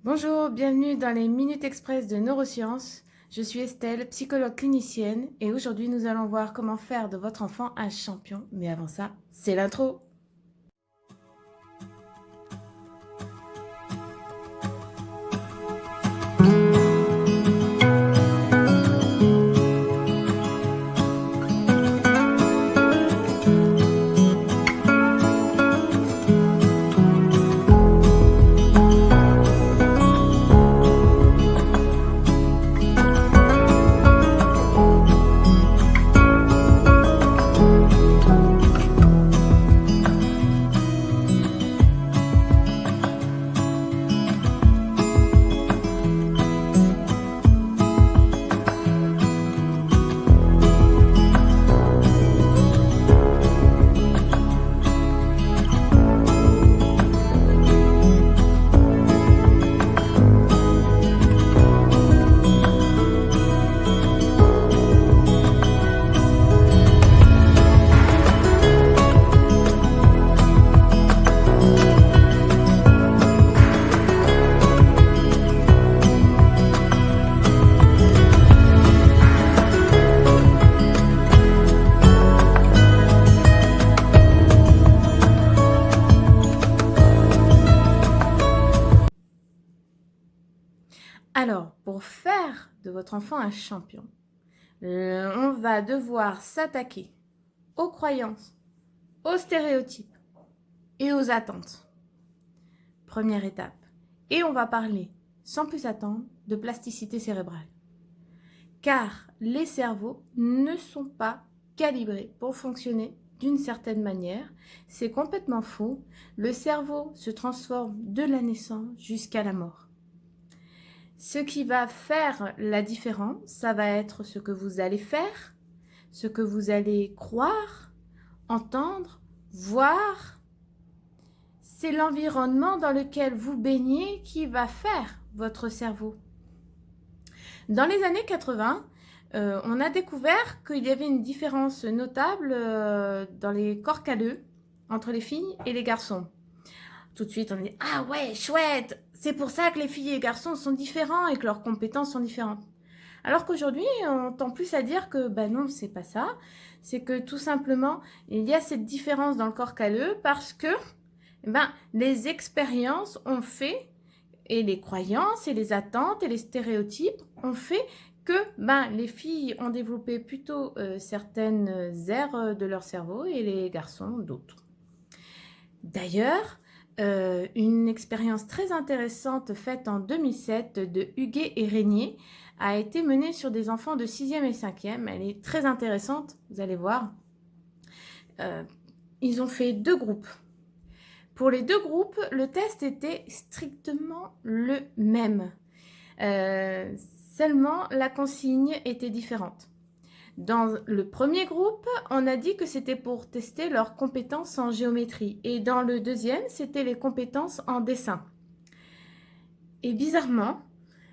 Bonjour, bienvenue dans les Minutes Express de Neurosciences. Je suis Estelle, psychologue clinicienne, et aujourd'hui nous allons voir comment faire de votre enfant un champion. Mais avant ça, c'est l'intro. Alors, pour faire de votre enfant un champion, on va devoir s'attaquer aux croyances, aux stéréotypes et aux attentes. Première étape. Et on va parler, sans plus attendre, de plasticité cérébrale. Car les cerveaux ne sont pas calibrés pour fonctionner d'une certaine manière. C'est complètement faux. Le cerveau se transforme de la naissance jusqu'à la mort. Ce qui va faire la différence, ça va être ce que vous allez faire, ce que vous allez croire, entendre, voir. C'est l'environnement dans lequel vous baignez qui va faire votre cerveau. Dans les années 80, on a découvert qu'il y avait une différence notable dans les corps calleux entre les filles et les garçons. Tout de suite, on dit « Ah ouais, chouette! C'est pour ça que les filles et les garçons sont différents et que leurs compétences sont différentes. » Alors qu'aujourd'hui, on tend plus à dire que non, c'est pas ça. C'est que tout simplement, il y a cette différence dans le corps calleux parce que les expériences ont fait, et les croyances, et les attentes, et les stéréotypes ont fait que les filles ont développé plutôt certaines aires de leur cerveau et les garçons d'autres. D'ailleurs, une expérience très intéressante faite en 2007 de Huguet et Régnier a été menée sur des enfants de 6e et 5e. Elle est très intéressante, vous allez voir. Ils ont fait 2 groupes. Pour les 2 groupes, le test était strictement le même. Seulement, la consigne était différente. Dans le premier groupe, on a dit que c'était pour tester leurs compétences en géométrie. Et dans le deuxième, c'était les compétences en dessin. Et bizarrement,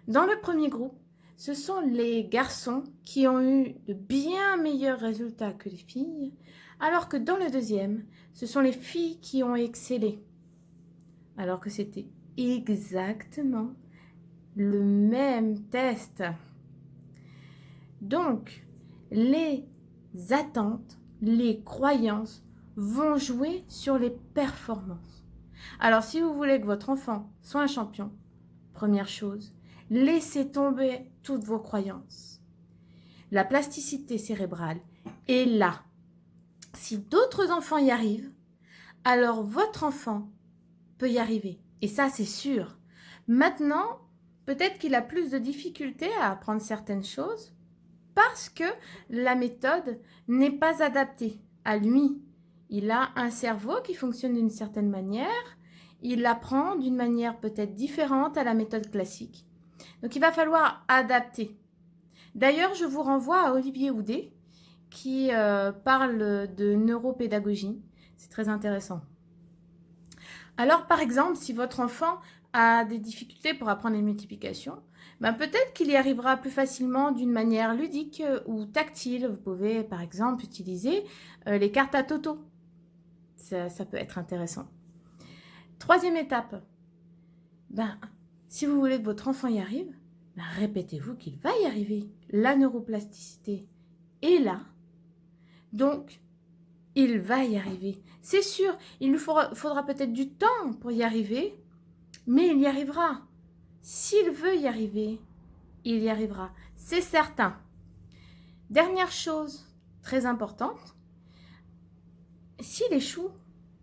dans le premier groupe, ce sont les garçons qui ont eu de bien meilleurs résultats que les filles, alors que dans le deuxième, ce sont les filles qui ont excellé. Alors que c'était exactement le même test. Donc, les attentes, les croyances vont jouer sur les performances. Alors, si vous voulez que votre enfant soit un champion, première chose, laissez tomber toutes vos croyances. La plasticité cérébrale est là. Si d'autres enfants y arrivent, alors votre enfant peut y arriver. Et ça, c'est sûr. Maintenant, peut-être qu'il a plus de difficultés à apprendre certaines choses parce que la méthode n'est pas adaptée à lui. Il a un cerveau qui fonctionne d'une certaine manière. Il apprend d'une manière peut-être différente à la méthode classique. Donc, il va falloir adapter. D'ailleurs, je vous renvoie à Olivier Houdet qui parle de neuropédagogie. C'est très intéressant. Alors, par exemple, si votre enfant a des difficultés pour apprendre les multiplications, peut-être qu'il y arrivera plus facilement d'une manière ludique ou tactile. Vous pouvez, par exemple, utiliser les cartes à toto. Ça peut être intéressant. Troisième étape, Si vous voulez que votre enfant y arrive, ben répétez-vous qu'il va y arriver. La neuroplasticité est là. Donc, il va y arriver. C'est sûr, il nous faudra peut-être du temps pour y arriver, mais il y arrivera. S'il veut y arriver, il y arrivera. C'est certain. Dernière chose très importante, s'il échoue,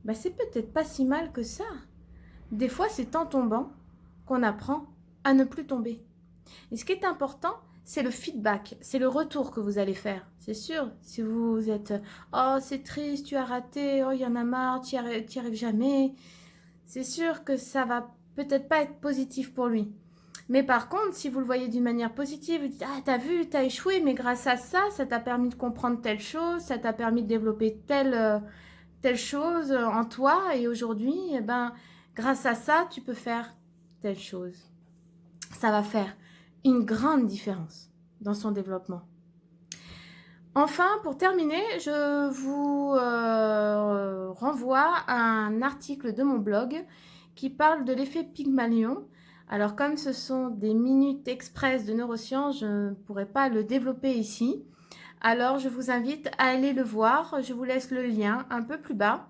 ben c'est peut-être pas si mal que ça. Des fois, c'est en tombant qu'on apprend à ne plus tomber. Et ce qui est important, c'est le feedback, c'est le retour que vous allez faire. C'est sûr, si vous êtes « Oh, c'est triste, tu as raté, oh, il y en a marre, tu n'y arrives jamais », c'est sûr que ça va peut-être pas être positif pour lui. Mais par contre, si vous le voyez d'une manière positive, vous dites « Ah, t'as vu, t'as échoué, mais grâce à ça, ça t'a permis de comprendre telle chose, ça t'a permis de développer telle chose en toi, et aujourd'hui, eh ben, grâce à ça, tu peux faire telle chose. » Ça va faire une grande différence dans son développement. Enfin, pour terminer, je vous renvoie à un article de mon blog qui parle de l'effet Pygmalion. Alors, comme ce sont des minutes express de neurosciences, je ne pourrais pas le développer ici. Alors, je vous invite à aller le voir. Je vous laisse le lien un peu plus bas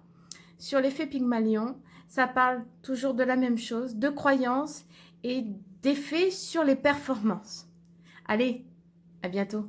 sur l'effet Pygmalion. Ça parle toujours de la même chose, de croyances et d'effets sur les performances. Allez, à bientôt.